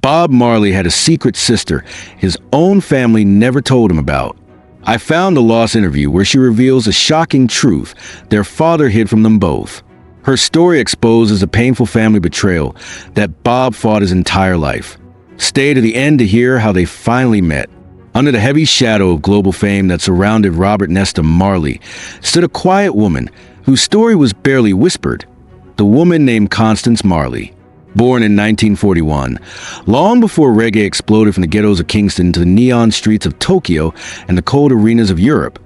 Bob Marley had a secret sister his own family never told him about. I found a lost interview where she reveals a shocking truth their father hid from them both. Her story exposes a painful family betrayal that Bob fought his entire life. Stay to the end to hear how they finally met. Under the heavy shadow of global fame that surrounded Robert Nesta Marley stood a quiet woman whose story was barely whispered. The woman named Constance Marley. Born in 1941, long before reggae exploded from the ghettos of Kingston to the neon streets of Tokyo and the cold arenas of Europe,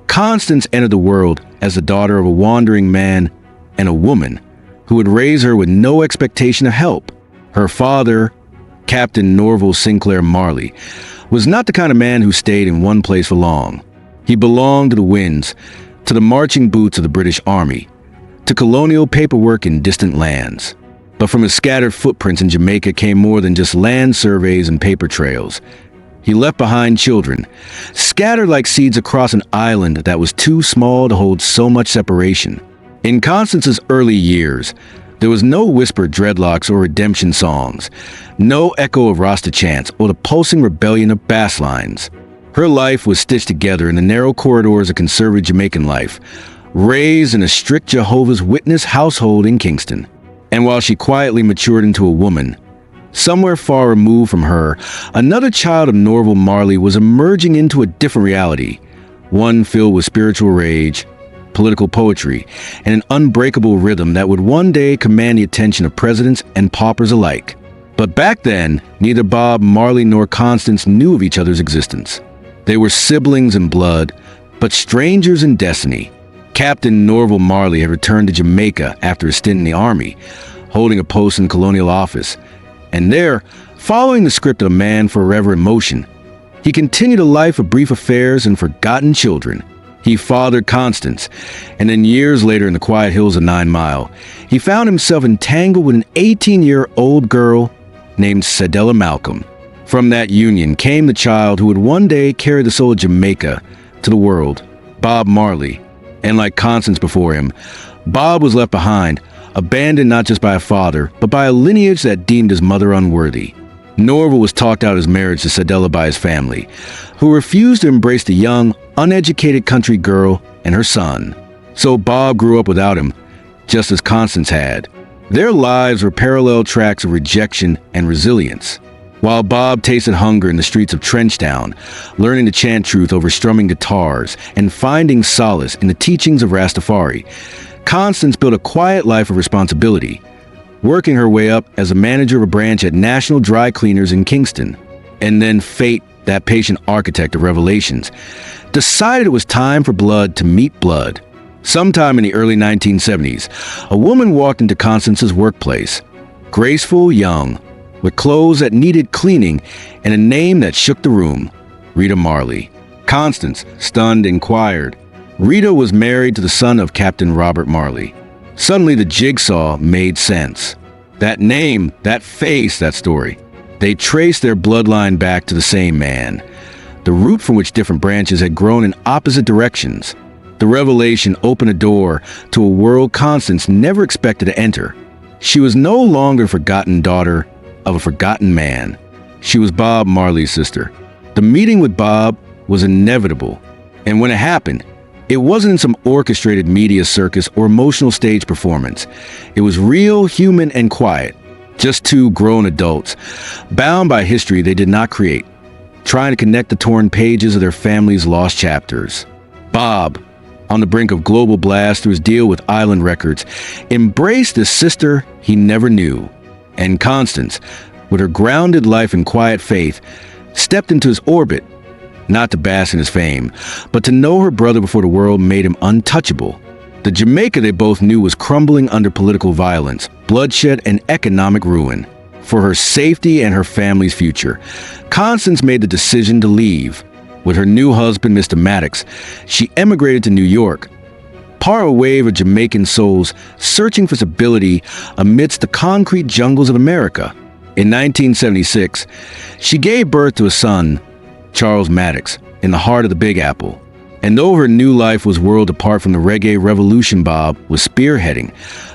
Constance entered the world as the daughter of a wandering man and a woman who would raise her with no expectation of help. Her father, Captain Norval Sinclair Marley, was not the kind of man who stayed in one place for long. He belonged to the winds, to the marching boots of the British Army, to colonial paperwork in distant lands. But from his scattered footprints in Jamaica came more than just land surveys and paper trails. He left behind children, scattered like seeds across an island that was too small to hold so much separation. In Constance's early years, there was no whispered dreadlocks or redemption songs, no echo of Rasta chants or the pulsing rebellion of bass lines. Her life was stitched together in the narrow corridors of conservative Jamaican life, raised in a strict Jehovah's Witness household in Kingston. And while she quietly matured into a woman, somewhere far removed from her, another child of Norval Marley was emerging into a different reality, one filled with spiritual rage, political poetry, and an unbreakable rhythm that would one day command the attention of presidents and paupers alike. But back then, neither Bob Marley nor Constance knew of each other's existence. They were siblings in blood, but strangers in destiny. Captain Norval Marley had returned to Jamaica after a stint in the Army, holding a post in colonial office. And there, following the script of A Man Forever in Motion, he continued a life of brief affairs and forgotten children. He fathered Constance, and then years later in the quiet hills of 9 Mile, he found himself entangled with an 18-year-old girl named Cedella Malcolm. From that union came the child who would one day carry the soul of Jamaica to the world, Bob Marley. And like Constance before him, Bob was left behind, abandoned not just by a father, but by a lineage that deemed his mother unworthy. Norval was talked out his marriage to Cedella by his family, who refused to embrace the young, uneducated country girl and her son. So Bob grew up without him, just as Constance had. Their lives were parallel tracks of rejection and resilience. While Bob tasted hunger in the streets of Trenchtown, learning to chant truth over strumming guitars and finding solace in the teachings of Rastafari, Constance built a quiet life of responsibility, working her way up as a manager of a branch at National Dry Cleaners in Kingston. And then fate, that patient architect of revelations, decided it was time for blood to meet blood. Sometime in the early 1970s, a woman walked into Constance's workplace, graceful, young, with clothes that needed cleaning and a name that shook the room, Rita Marley. Constance, stunned, inquired. Rita was married to the son of Captain Robert Marley. Suddenly the jigsaw made sense. That name, that face, that story. They traced their bloodline back to the same man, the root from which different branches had grown in opposite directions. The revelation opened a door to a world Constance never expected to enter. She was no longer a forgotten daughter of a forgotten man. She was Bob Marley's sister. The meeting with Bob was inevitable, and when it happened, it wasn't in some orchestrated media circus or emotional stage performance. It was real, human, and quiet. Just two grown adults, bound by history they did not create, trying to connect the torn pages of their family's lost chapters. Bob, on the brink of global blast through his deal with Island Records, embraced the sister he never knew. And Constance, with her grounded life and quiet faith, stepped into his orbit, not to bask in his fame, but to know her brother before the world made him untouchable. The Jamaica they both knew was crumbling under political violence, bloodshed, and economic ruin. For her safety and her family's future, Constance made the decision to leave. With her new husband, Mr. Maddox, she emigrated to New York, part of a wave of Jamaican souls searching for stability amidst the concrete jungles of America. In 1976, she gave birth to a son, Charles Maddox, in the heart of the Big Apple. And though her new life was worlds apart from the reggae revolution Bob was spearheading,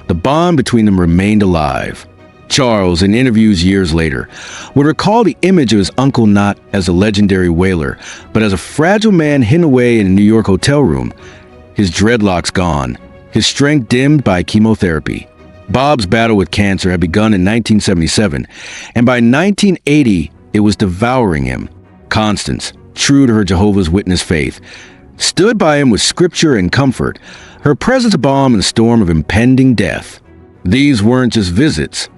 the bond between them remained alive. Charles, in interviews years later, would recall the image of his uncle not as a legendary wailer, but as a fragile man hidden away in a New York hotel room, his dreadlocks gone, his strength dimmed by chemotherapy. Bob's battle with cancer had begun in 1977, and by 1980, it was devouring him. Constance, true to her Jehovah's Witness faith, stood by him with scripture and comfort, her presence a balm in the storm of impending death. These weren't just visits.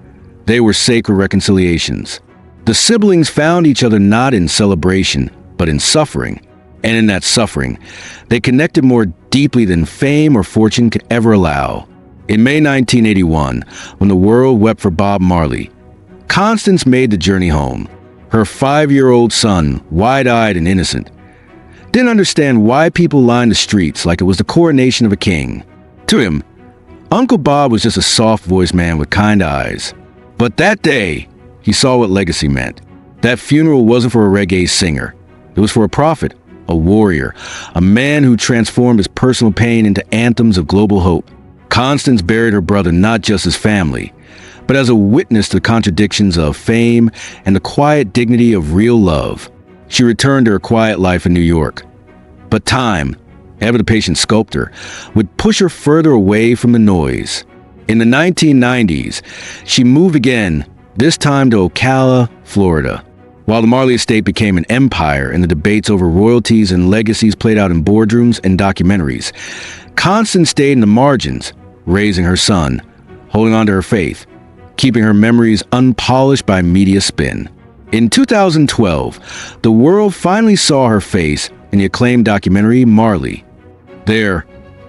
They were sacred reconciliations. The siblings found each other not in celebration, but in suffering. And in that suffering, they connected more deeply than fame or fortune could ever allow. In May 1981, when the world wept for Bob Marley, Constance made the journey home. Her 5-year-old son, wide-eyed and innocent, didn't understand why people lined the streets like it was the coronation of a king. To him, Uncle Bob was just a soft-voiced man with kind eyes. But that day, he saw what legacy meant. That funeral wasn't for a reggae singer. It was for a prophet, a warrior, a man who transformed his personal pain into anthems of global hope. Constance buried her brother not just as family, but as a witness to the contradictions of fame and the quiet dignity of real love. She returned to her quiet life in New York. But time, ever the patient sculptor, would push her further away from the noise. In the 1990s, she moved again, this time to Ocala, Florida. While the Marley estate became an empire and the debates over royalties and legacies played out in boardrooms and documentaries, Constance stayed in the margins, raising her son, holding on to her faith, keeping her memories unpolished by media spin. In 2012, the world finally saw her face in the acclaimed documentary Marley. There,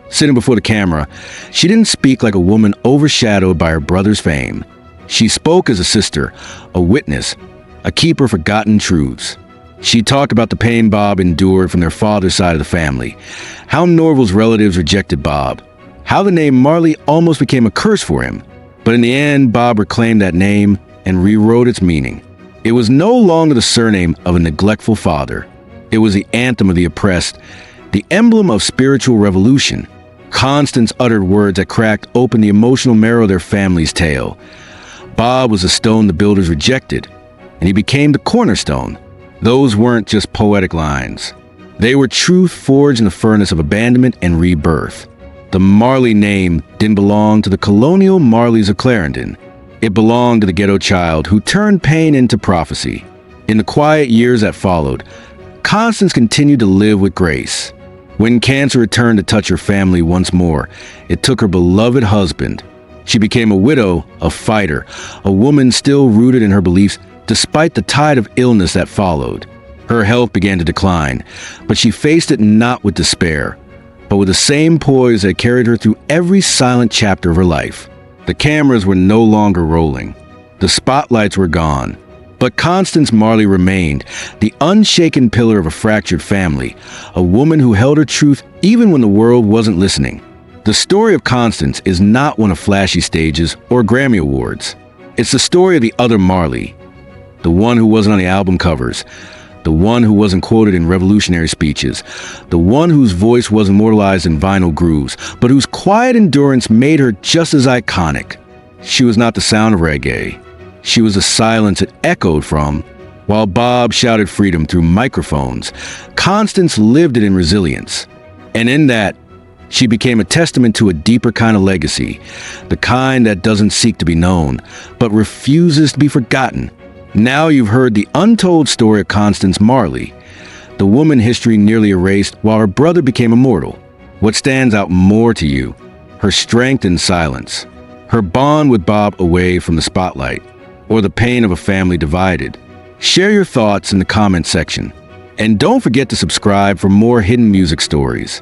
sitting before the camera, she didn't speak like a woman overshadowed by her brother's fame. She spoke as a sister, a witness, a keeper of forgotten truths. She talked about the pain Bob endured from their father's side of the family, how Norval's relatives rejected Bob, how the name Marley almost became a curse for him. But in the end, Bob reclaimed that name and rewrote its meaning. It was no longer the surname of a neglectful father. It was the anthem of the oppressed, the emblem of spiritual revolution. Constance uttered words that cracked open the emotional marrow of their family's tale. Bob was the stone the builders rejected, and he became the cornerstone. Those weren't just poetic lines. They were truth forged in the furnace of abandonment and rebirth. The Marley name didn't belong to the colonial Marleys of Clarendon. It belonged to the ghetto child who turned pain into prophecy. In the quiet years that followed, Constance continued to live with grace. When cancer returned to touch her family once more, it took her beloved husband. She became a widow, a fighter, a woman still rooted in her beliefs despite the tide of illness that followed. Her health began to decline, but she faced it not with despair, but with the same poise that carried her through every silent chapter of her life. The cameras were no longer rolling. The spotlights were gone. But Constance Marley remained, the unshaken pillar of a fractured family, a woman who held her truth even when the world wasn't listening. The story of Constance is not one of flashy stages or Grammy Awards. It's the story of the other Marley, the one who wasn't on the album covers, the one who wasn't quoted in revolutionary speeches, the one whose voice was immortalized in vinyl grooves, but whose quiet endurance made her just as iconic. She was not the sound of reggae. She was the silence it echoed from. While Bob shouted freedom through microphones, Constance lived it in resilience. And in that, she became a testament to a deeper kind of legacy, the kind that doesn't seek to be known, but refuses to be forgotten. Now you've heard the untold story of Constance Marley, the woman history nearly erased while her brother became immortal. What stands out more to you? Her strength in silence, her bond with Bob away from the spotlight, or the pain of a family divided? Share your thoughts in the comment section. And don't forget to subscribe for more hidden music stories.